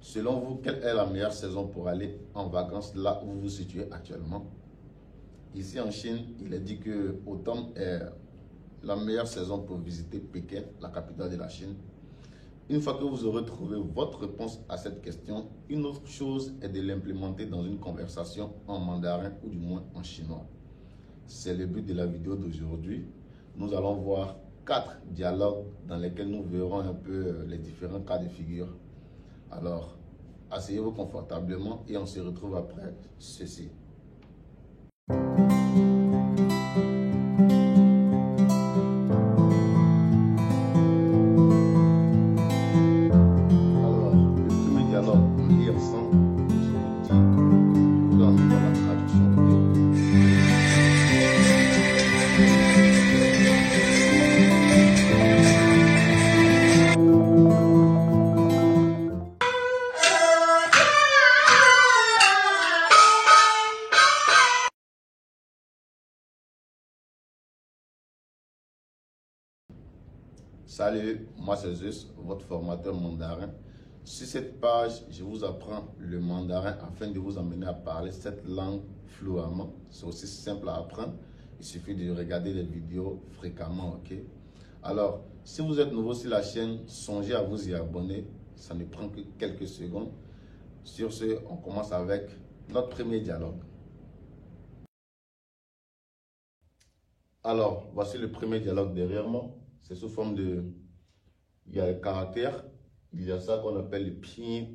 Selon vous, quelle est la meilleure saison pour aller en vacances là où vous vous situez actuellement? Ici en Chine, il est dit que automne est la meilleure saison pour visiter Pékin, la capitale de la Chine. Une fois que vous aurez trouvé votre réponse à cette question, une autre chose est de l'implémenter dans une conversation en mandarin ou du moins en chinois. C'est le but de la vidéo d'aujourd'hui. Nous allons voir 4 dialogues dans lesquels nous verrons un peu les différents cas de figure. Alors, asseyez-vous confortablement et on se retrouve après ceci. Alors, le premier dialogue, on lit ensemble. Là, on va la traduction. Salut, moi c'est Zeus, votre formateur mandarin. Sur cette page, je vous apprends le mandarin afin de vous amener à parler cette langue fluemment. C'est aussi simple à apprendre. Il suffit de regarder les vidéos fréquemment, ok? Alors, si vous êtes nouveau sur la chaîne, songez à vous y abonner. Ça ne prend que quelques secondes. Sur ce, on commence avec notre premier dialogue. Alors, voici le premier dialogue derrière moi. C'est sous forme de... Il y a les caractères, il y a ça qu'on appelle les pinyin.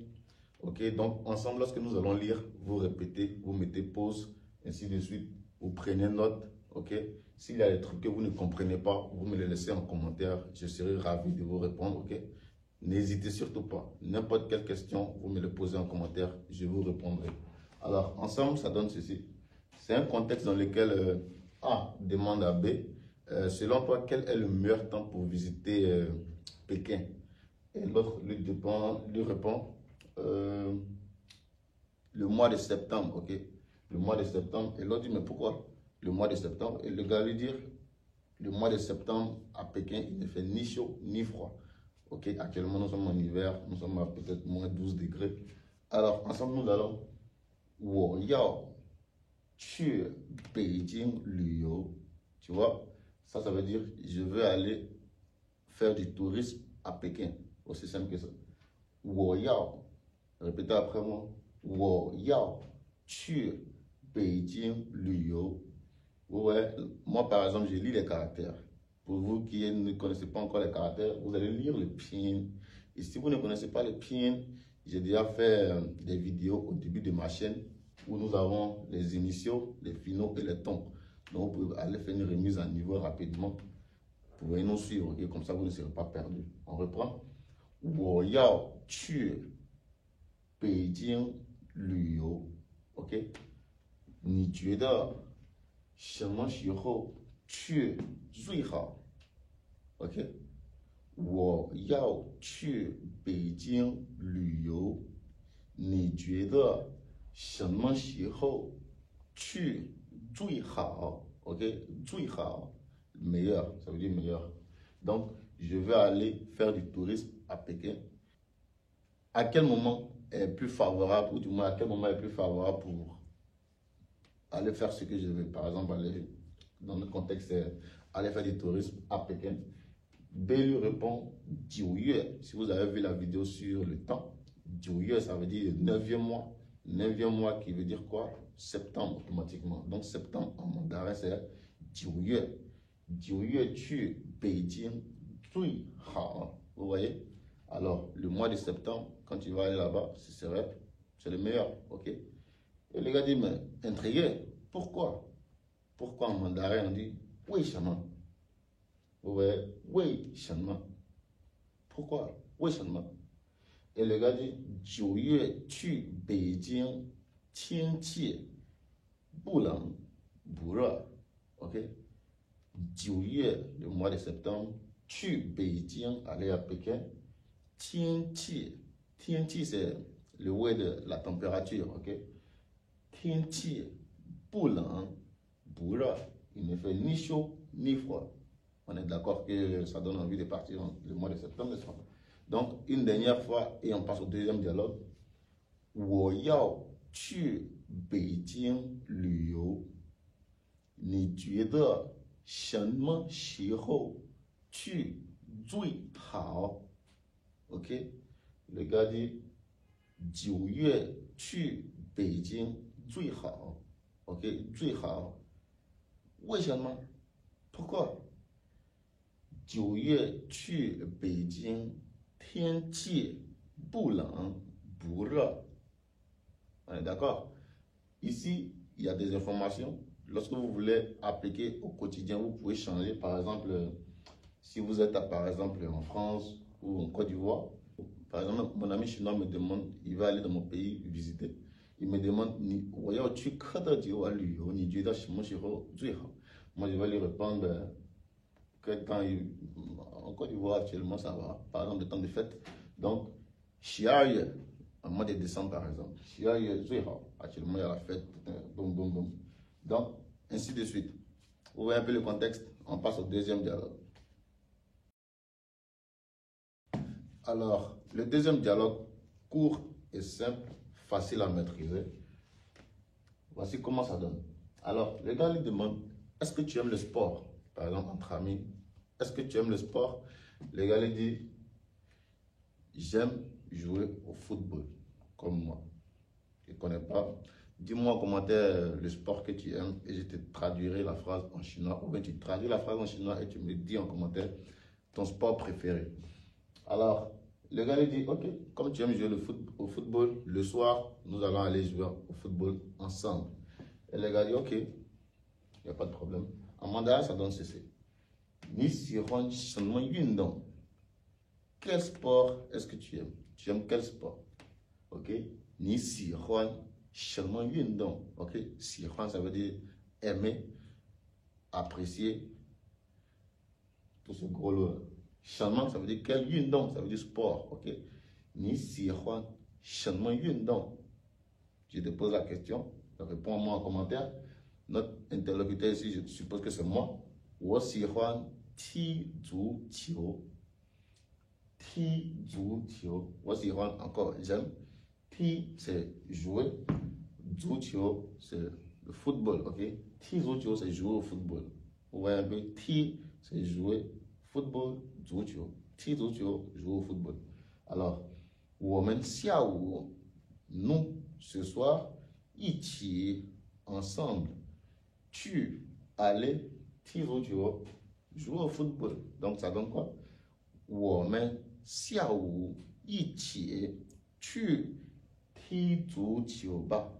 Ok, donc ensemble, lorsque nous allons lire, vous répétez, vous mettez pause, ainsi de suite. Vous prenez note, ok. S'il y a des trucs que vous ne comprenez pas, vous me les laissez en commentaire. Je serai ravi de vous répondre, ok. N'hésitez surtout pas. N'importe quelle question, vous me le posez en commentaire, je vous répondrai. Alors, ensemble, ça donne ceci. C'est un contexte dans lequel A demande à B, selon toi, quel est le meilleur temps pour visiter Pékin? Et l'autre lui répond, le mois de septembre, ok? Le mois de septembre. Et l'autre dit, mais pourquoi le mois de septembre? Et le gars lui dit, le mois de septembre à Pékin, il ne fait ni chaud ni froid. Ok, actuellement nous sommes en hiver, nous sommes à peut-être moins 12 degrés. Alors, ensemble, nous allons, 我要去北京旅游. Tu vois, ça veut dire, je veux aller faire du tourisme à Pékin. Aussi simple que ça. 我要, répétez après moi. 我要去北京旅游. Ouais, moi par exemple, je lis les caractères. Pour vous qui ne connaissez pas encore les caractères, vous allez lire le pinyin. Et si vous ne connaissez pas le pinyin, j'ai déjà fait des vidéos au début de ma chaîne où nous avons les initiaux, les finaux et les tons. Donc vous pouvez aller faire une remise à niveau rapidement. Vous pouvez nous suivre et comme ça vous ne serez pas perdu. On reprend. 我要去北京旅游. OK? 你觉得什么时候去最好 ？OK？ 我要去北京旅游，你觉得什么时候去最好 ？OK？ 最好 meilleur, ça veut dire meilleur. Donc, je veux aller faire du tourisme à Pékin. À quel moment est plus favorable, ou du moins à quel moment est plus favorable pour aller faire ce que je veux? Par exemple, aller, dans le contexte, aller faire du tourisme à Pékin. B lui répond 9 月. Si vous avez vu la vidéo sur le temps, 9 月, ça veut dire le 9e mois. 9e mois qui veut dire quoi? Septembre automatiquement. Donc septembre en mandarin c'est 9 月. 9月去北京最好. Vous voyez? Alors le mois de septembre, quand tu vas aller là-bas, c'est le meilleur. Ok? Et le gars dit, mais intrigué, pourquoi? Pourquoi en mandarin on dit 为什么? Vous voyez, 为什么? Pourquoi? 为什么? Et le gars dit, 9月去北京天气不冷不热. Ok? 9月, le mois de septembre, 去北京, aller à Pékin. 天气, c'est le weather, la température. Ok? 天气不冷不热, il ne fait ni chaud ni froid. On est d'accord que ça donne envie de partir le mois de septembre, n'est-ce pas? Donc, une dernière fois, et on passe au deuxième dialogue. 我要去北京旅游，你觉得什么时候去最好 ？OK， le gars dit 9月去北京最好 ，OK， 最好。为什么 ？Pourquoi？ 9月去北京，天气不冷不热。D'accord? Ici, il y a des informations. Lorsque vous voulez appliquer au quotidien, vous pouvez changer. Par exemple, si vous êtes par exemple en France ou en Côte d'Ivoire, par exemple, mon ami chinois me demande, il va aller dans mon pays visiter. Il me demande, moi je vais lui répondre que en Côte d'Ivoire actuellement ça va. Par exemple, le temps de fête. Donc, Chiaï, en mois de décembre par exemple. Actuellement, il y a la fête. Boum, boum, boum. Donc, ainsi de suite. Vous voyez un peu le contexte. On passe au deuxième dialogue. Alors, le deuxième dialogue, court et simple, facile à maîtriser. Voici comment ça donne. Alors, le gars lui demande, est-ce que tu aimes le sport? Par exemple, entre amis, est-ce que tu aimes le sport? Le gars lui dit, j'aime jouer au football, comme moi. Je ne connais pas. Dis-moi en commentaire le sport que tu aimes et je te traduirai la phrase en chinois. Ou bien tu traduis la phrase en chinois et tu me dis en commentaire ton sport préféré. Alors, le gars lui dit, ok, comme tu aimes jouer au football, le soir, nous allons aller jouer au football ensemble. Et le gars dit, ok, il n'y a pas de problème. En mandarin, ça donne ceci. Ni si huan shenmen yundong. Quel sport est-ce que tu aimes? Tu aimes quel sport? Ok? Ni si huan shenmen yundong. Ok? Si huan, ça veut dire aimer, apprécier, tout ce gros lot. Shenmen, ça veut dire quel yundong? Ça veut dire sport. Ok? Ni si huan shenmen yundong. Je te pose la question, réponds-moi en commentaire. Notre interlocuteur ici, je suppose que c'est moi. Wo si huan ti zu qiu. Ti zu qiu. Wo si huan, encore, j'aime. Ti, c'est jouer. Zu qiu, c'est le football, ok? Ti zu qiu, c'est jouer au football. Vous voyez un peu? Ti, c'est jouer football. Zu qiu. Ti zu qiu, jouer au football. Alors, women xiao, nous, ce soir, ichi, ensemble. Tu allais, jouer au football. Donc ça donne quoi? Women xiao ichi tu ti zu ba.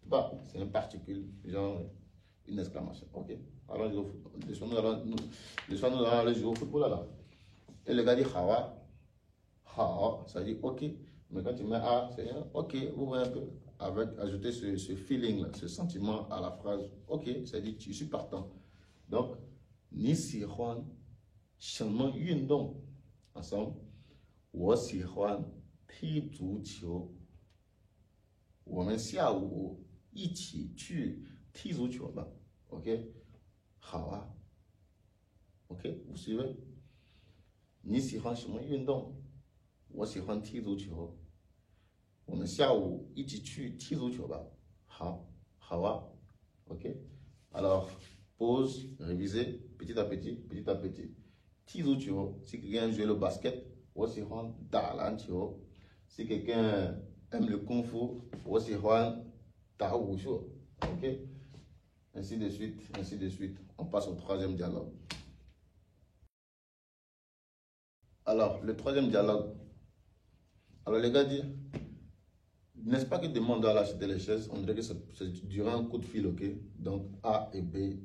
Ba, c'est un particule, genre une exclamation. Ok? Alors, le soir, nous allons aller jouer au football là. Et le gars dit hawa. Ha, ça dit ok. Mais quand tu mets A, c'est ok. Vous voyez un peu? Avec ajouter ce feeling là, ce sentiment à la phrase. Ok, ça dit je suis partant. Donc, ni si huan shenmen yundong. Ensemble. Wo si huan ti zu qiu. Women xiawu iqi tu ti zu qiu ba. Ok? Hawa. Ok, vous suivez? Ni si huan shenmen yundong. 我喜欢踢足球，我们下午一起去踢足球吧。好，好啊。OK。Alors, pause, réviser, petit à petit, petit à petit. 踢足球, si quelqu'un joue le basket, 我喜欢打篮球。Si quelqu'un aime le kung fu, 我喜欢打武术。OK。Ainsi de suite, ainsi de suite. On passe au troisième dialogue. Alors, le troisième dialogue. Alors les gars disent, n'est-ce pas que demande doit acheter les chaises? On dirait que c'est durant un coup de fil, ok? Donc A et B,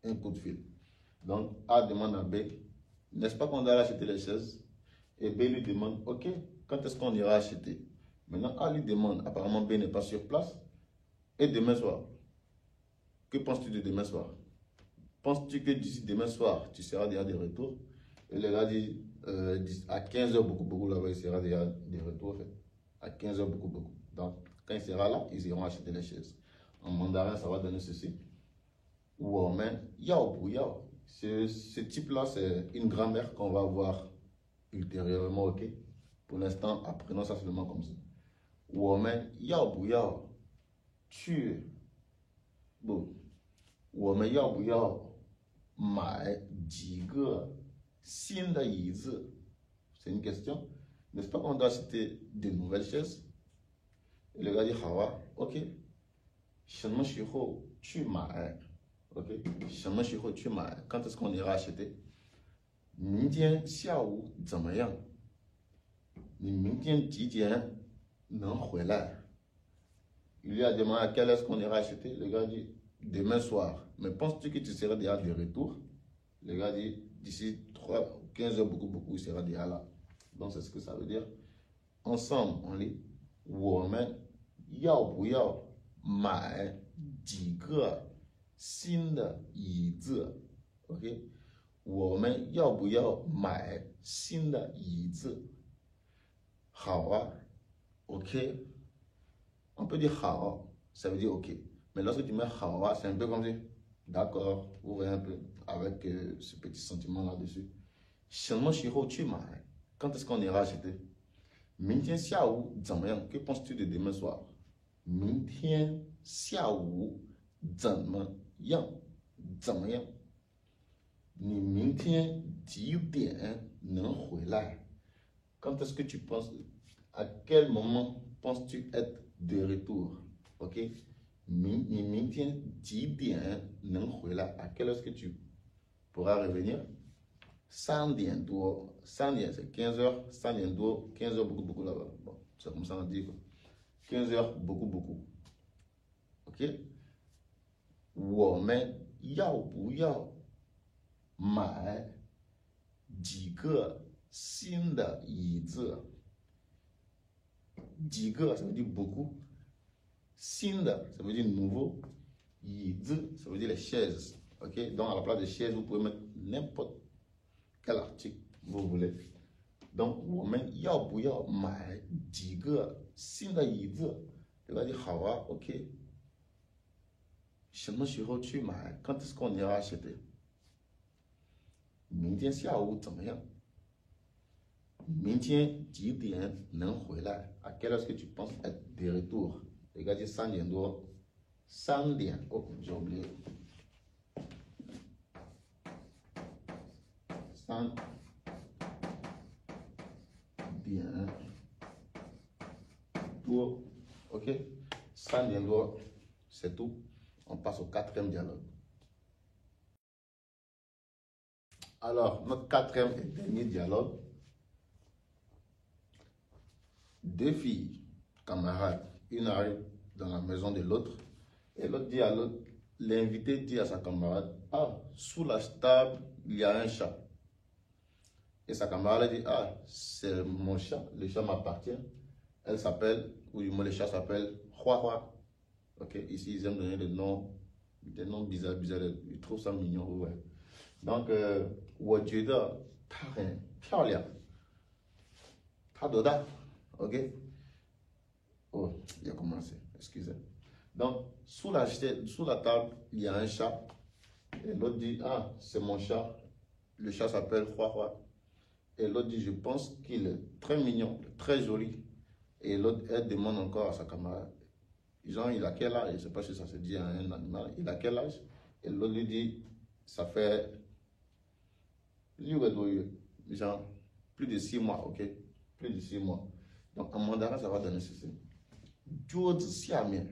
un coup de fil. Donc A demande à B, n'est-ce pas qu'on doit acheter les chaises? Et B lui demande, ok, quand est-ce qu'on ira acheter? Maintenant A lui demande, apparemment B n'est pas sur place. Et demain soir, que penses-tu de demain soir? Penses-tu que d'ici demain soir, tu seras déjà de retour? Et le gars dit, à 15h, beaucoup là-bas, il sera déjà de retour. En fait. À 15h, beaucoup. Donc, quand il sera là, ils iront acheter les chaises. En mandarin, ça va donner ceci. Women, yao bu yao. Ce type-là, c'est une grammaire qu'on va voir ultérieurement, ok? Pour l'instant, apprenons ça seulement comme ça. 我们要不要去不？我们要不要买几个新的椅子？ C'est une question. N'est-ce pas qu'on doit acheter de nouvelles chaises? Et le gars dit, Hawa, ok. 什么时候去买 ？OK， 什么时候去买 ？Quand est-ce qu'on ira acheter？ 明天下午怎么样？你明天几点能回来 Il lui a demandé à quelle heure qu'on ira acheter. Le gars dit demain soir. Mais penses-tu que tu seras déjà de retour? Le gars dit d'ici 15 heures, beaucoup, il sera déjà là. Donc c'est ce que ça veut dire. Ensemble, on lit 我们要不要买几个新的椅子 ？OK， 我们要不要买新的椅子？好啊 ，OK。On peut dire hao, ça veut dire ok. Mais lorsque tu mets hao, c'est un peu comme si, d'accord, vous voyez un peu, avec ce petit sentiment là-dessus. 什么时候去买 Quand est-ce qu'on ira acheter? 明天下午怎么样 Que penses-tu de demain soir? 明天下午怎么样？怎么样？你明天几点能回来 Quand est-ce que tu penses? À quel moment penses-tu être de retour? Ok? 你明天几点能回来 À quelle heure est-ce que tu pourras revenir? 3点多，3点c'est 15 heures, 3点多 15 heures beaucoup là-bas. Bon, c'est comme ça on dit quoi. 15 heures beaucoup. Ok? 我们要不要买几个新的椅子？几个 ça veut dire beaucoup. 新的 ça veut dire nouveau. 椅子 ça veut dire les chaises. Ok? Donc à la place de chaises, vous pouvez mettre n'importe quel article vous voulez. Donc 我们要不要买几个新的椅子？对吧？你好啊 ，OK。什么时候去买 ？Quand est-ce qu'on ira acheter？ 明天下午怎么样？明天几点能回来 À quelle heure est-ce que tu penses être de retour? Les gars disent 3点多，3点。Oh, j'ai oublié. 3点多 OK 3点多 c'est tout. On passe au quatrième dialogue. Alors, notre quatrième et dernier dialogue. Deux filles, camarades, une arrive dans la maison de l'autre et l'autre dit à l'autre, l'invité dit à sa camarade, ah, sous la table, il y a un chat. Et sa camarade dit, ah, c'est mon chat, le chat m'appartient. Elle s'appelle, ou du moins le chat s'appelle Hua. Ok, ici ils aiment donner des noms bizarres, ils trouvent ça mignon, ouais. Donc, 我觉得她很漂亮。她多大 OK? Oh, il a commencé, excusez. Donc, sous la table, il y a un chat. Et l'autre dit, ah, c'est mon chat. Le chat s'appelle Hua. Et l'autre dit, je pense qu'il est très mignon, très joli. Et l'autre, elle demande encore à sa camarade, genre, il a quel âge? Je ne sais pas si ça se dit à un animal. Il a quel âge? Et l'autre lui dit, ça fait, genre, plus de 6 mois, ok? Plus de 6 mois. Donc, en mandarin, ça va donner ceci. Juozi xiamien.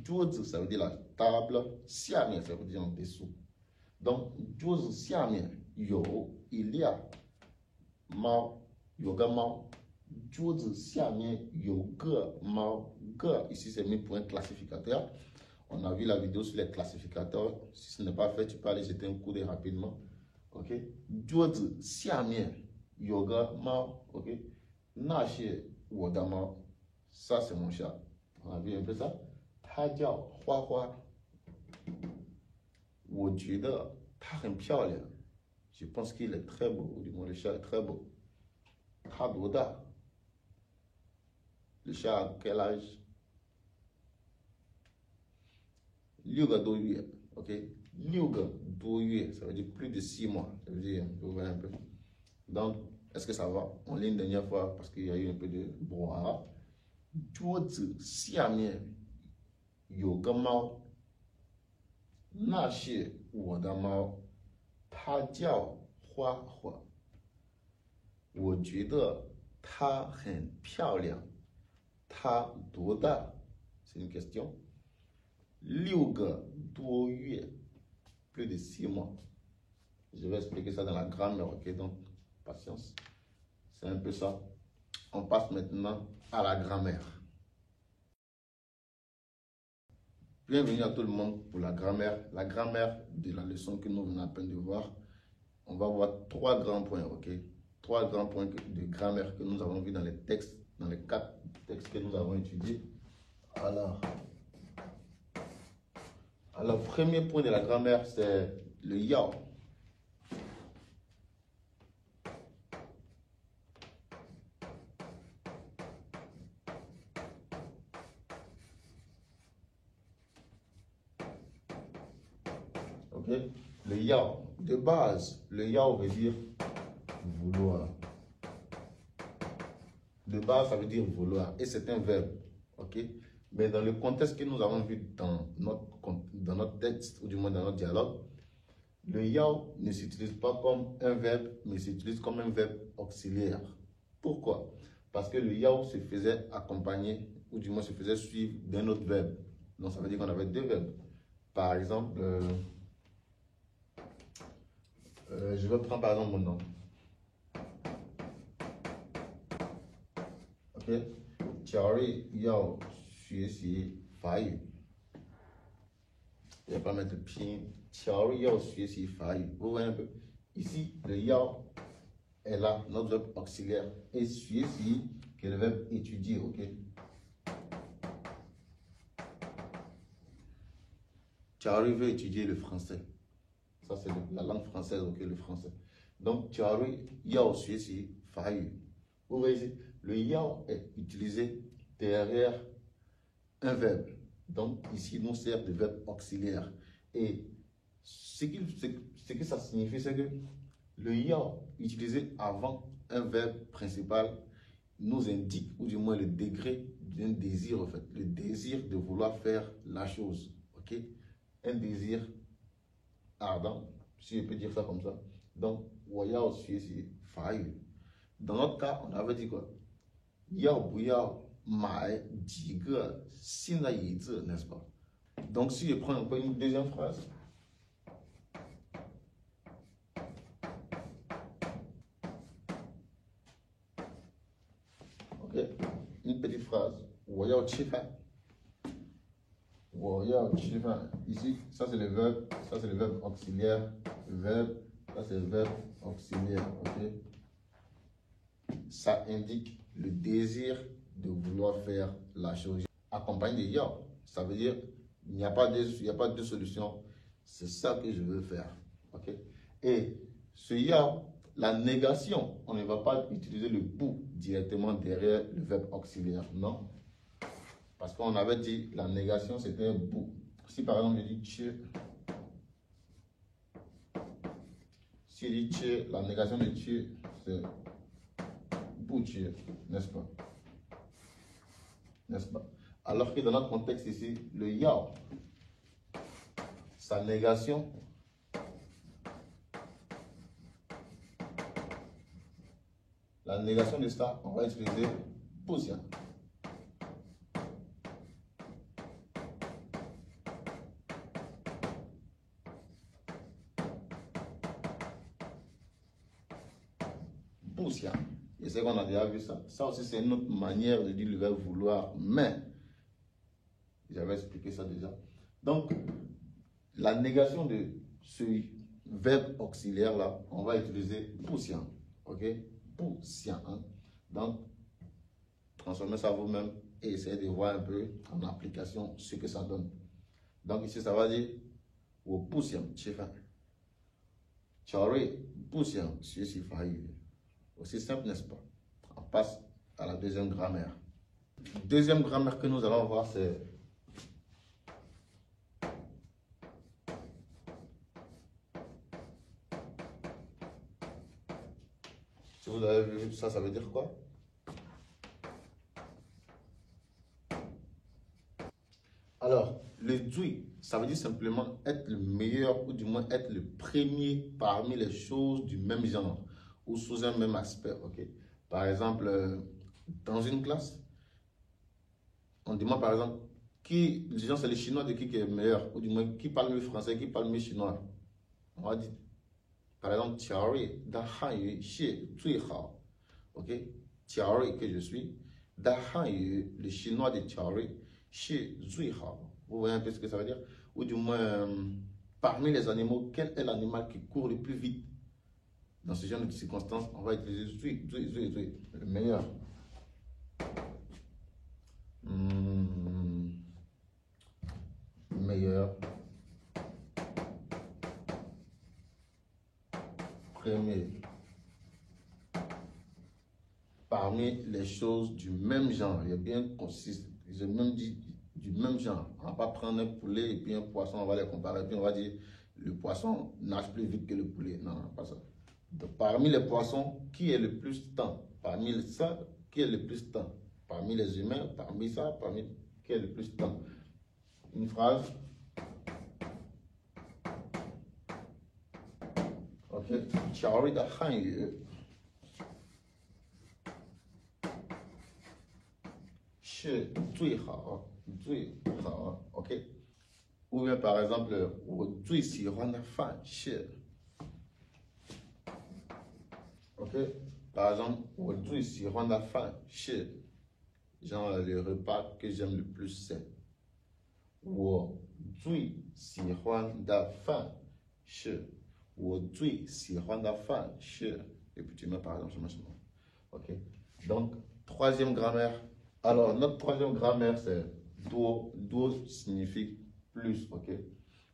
Juozi, ça veut dire la table. Xiamien, ça veut dire en dessous. Donc, Juozi xiamien, yo, il y a mao, yoga mao. Juozi xiamien, yoga mao. Ge, ici, c'est mis pour un classificateur. On a vu la vidéo sur les classificateurs. Si ce n'est pas fait, tu peux aller jeter un coup d'œil rapidement. Ok? Juozi xiamien, yoga mao. Ok? Na xie woda mao. Ça, c'est mon chat. On a vu un peu ça. Ta jiao Hua. 我觉得他很漂亮。Je pense qu'il est très beau. Ou du moins, le chat est très beau. 他多大 Le chat a quel âge? 6个多月 OK? 6个多月 ça veut dire plus de 6 mois. Ça veut dire, vous voyez un peu. Donc, est-ce que ça va? On lit une dernière fois parce qu'il y a eu un peu de brouhaha. 桌子下面有个猫，那是我的猫，它叫花花。我觉得她很漂亮。她多大？C'est une question. 6个多月，plus de 6 mois. Je vais expliquer ça dans la grammaire, ok? Donc, patience. C'est un peu ça. On passe maintenant à la grammaire. Bienvenue à tout le monde pour la grammaire. La grammaire de la leçon que nous venons à peine de voir. On va voir 3 grands points, ok? 3 grands points de grammaire que nous avons vus dans les textes, dans les 4 textes que nous avons étudiés. Alors, premier point de la grammaire, c'est le yao. Ok? Le yao. De base, le yao veut dire vouloir. De base, ça veut dire vouloir. Et c'est un verbe. Ok? Mais dans le contexte que nous avons vu dans notre texte, ou du moins dans notre dialogue, le yao ne s'utilise pas comme un verbe, mais s'utilise comme un verbe auxiliaire. Pourquoi? Parce que le yao se faisait accompagner, ou du moins se faisait suivre d'un autre verbe. Donc ça veut dire qu'on avait 2 verbes. Par exemple, je vais prendre par exemple mon nom. Ok? Charlie yao xue xi fa yu. Je ne vais pas mettre le pied. Charlie yao xue xi fa yu. Vous voyez un peu? Ici, le yao est là, notre verbe auxiliaire. Et xue xi, qui est le verbe étudier. Ok? Charlie veut étudier le français. Ça, c'est la langue française, ok, le français. Donc, Charlie yao xue xi fa yu. Vous voyez ici, le yao est utilisé derrière un verbe. Donc, ici, il nous sert de verbe auxiliaire. Et ce que ça signifie, c'est que le yao utilisé avant un verbe principal nous indique, ou du moins le degré d'un désir, en fait. Le désir de vouloir faire la chose. Ok? Un désir ardent, si je peux dire ça comme ça. Donc, yao xue xi fa yu. Dans notre cas, on avait dit quoi? Yao bu yao mai ji ge xin de yi zi, n'est-ce pas? Donc, si je prends un peu une deuxième phrase. Ok? Une petite phrase. Wo yao qi fan. Wo yao qi fan. Ici, ça c'est le verbe auxiliaire. Ça c'est le verbe auxiliaire. Ok? Ça indique le désir de vouloir faire la chose. Accompagné de yao, ça veut dire il n'y a pas de solution. C'est ça que je veux faire. Ok? Et ce yao, la négation, on ne va pas utiliser le bout directement derrière le verbe auxiliaire. Non. Parce qu'on avait dit la négation, c'était un bout. Si par exemple je dis tu, si je dis tu, la négation de tu, c'est bout tu, n'est-ce pas? N'est-ce pas? Alors que dans notre contexte ici, le yao, sa négation, la négation de ça, on va utiliser poussière. Poussière. Et c'est qu'on a déjà vu ça. Ça aussi, c'est une autre manière de dire le verbe vouloir, mais j'avais expliqué ça déjà. Donc, la négation de ce verbe auxiliaire-là, on va utiliser poussière. Ok? Poussière. Donc, transformez ça vous-même et essayez de voir un peu en application ce que ça donne. Donc, ici, ça va dire au poussière, chef. Charlie, poussière, ceci failli. Aussi simple, n'est-ce pas? On passe à la deuxième grammaire. Deuxième grammaire que nous allons voir, c'est si vous avez vu ça, ça veut dire quoi? Alors, le Zui, ça veut dire simplement être le meilleur ou du moins être le premier parmi les choses du même genre ou sous un même aspect. Ok. Par exemple, dans une classe, on demande par exemple, disons c'est le chinois de qui est meilleur ou du moins qui parle mieux français, qui parle mieux chinois. On va dire, par exemple, Tiaori, da Hanyu, Xie, Zui Hao. Ok. Tiaori que je suis, da Hanyu, le chinois de Tiaori, Xie, Zui Hao. Vous voyez un peu ce que ça veut dire? Ou du moins, parmi les animaux, quel est l'animal qui court le plus vite? Dans ce genre de circonstances, on va utiliser Zui, le meilleur. Meilleur. Premier. Parmi les choses du même genre, il y a bien consiste, j'ai même dit du même genre. On ne va pas prendre un poulet et puis un poisson, on va les comparer, puis on va dire le poisson nage plus vite que le poulet. Non, non, pas ça. Donc, parmi les poissons, qui est le plus temps? Parmi ça, qui est le plus temps? Parmi les humains, parmi ça, qui est le plus temps? Une phrase. Ok. Chaori da Hanyu. C'est最好, ok? Ou bien par exemple, 我最喜欢的饭是 ok? Par exemple, 我最喜欢的饭是 genre le repas que j'aime le plus c'est 我最喜欢的饭是 我最喜欢的饭是 et puis tu mets par exemple什么 ok? Donc, troisième grammaire. Alors, notre troisième grammaire, c'est duo. Duo signifie plus, ok?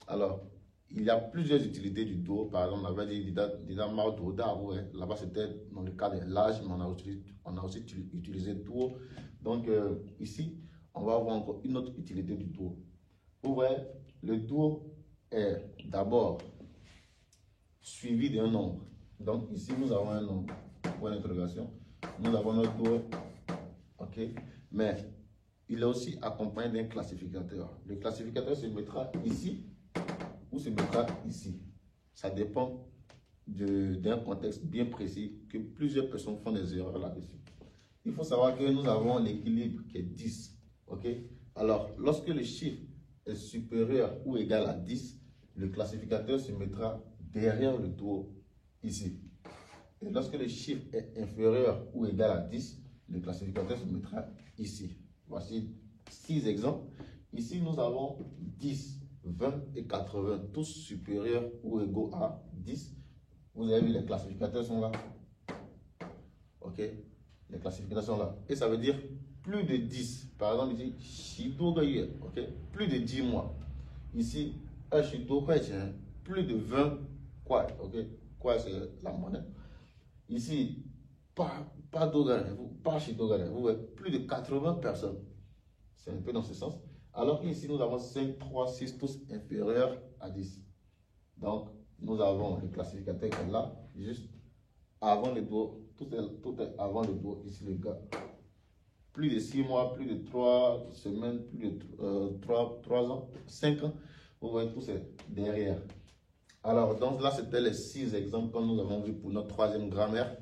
Alors, il y a plusieurs utilités du duo. Par exemple, on avait dit Dida Mao Duo Dao. Là-bas, c'était dans le cas de l'âge, mais on a aussi utilisé duo. Donc, ici, on va avoir encore une autre utilité du duo. Vous voyez, le duo est d'abord suivi d'un nombre. Donc, ici, nous avons un nombre. Point d'interrogation. Nous avons notre duo. Ok, mais il est aussi accompagné d'un classificateur. Le classificateur se mettra ici ou se mettra ici. Ça dépend d'un contexte bien précis que plusieurs personnes font des erreurs là-dessus. Il faut savoir que nous avons l'équilibre qui est 10. Ok, alors lorsque le chiffre est supérieur ou égal à 10, le classificateur se mettra derrière le duo ici. Et lorsque le chiffre est inférieur ou égal à 10, le classificateur se mettra ici. Voici 6 exemples. Ici, nous avons 10, 20 et 80, tous supérieurs ou égaux à 10. Vous avez vu, les classificateurs sont là. Ok? Les classificateurs sont là. Et ça veut dire plus de 10. Par exemple, ici, ok? Plus de 10 mois. Ici, plus de 20 quoi? Ok? Quoi, c'est la monnaie. Ici, pas d'Ogare, vous voyez, plus de 80 personnes. C'est un peu dans ce sens. Alors qu'ici, nous avons 5, 3, 6, tous inférieurs à 10. Donc, nous avons le classificateur qui est là, juste avant le duo. Tout est avant le duo, ici, les gars. Plus de 6 mois, plus de 3 semaines, plus de 3 ans, 5 ans. Vous voyez, tout c'est derrière. Alors, donc là, c'était les 6 exemples que nous avons vus pour notre troisième grammaire.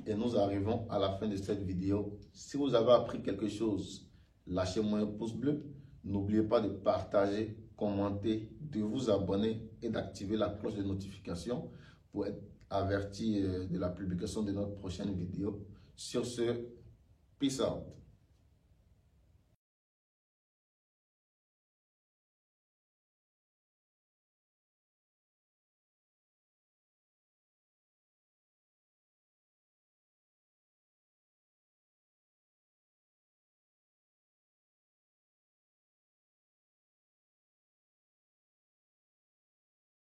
Et nous arrivons à la fin de cette vidéo. Si vous avez appris quelque chose, lâchez-moi un pouce bleu. N'oubliez pas de partager, commenter, de vous abonner et d'activer la cloche de notification pour être averti de la publication de notre prochaine vidéo. Sur ce, peace out.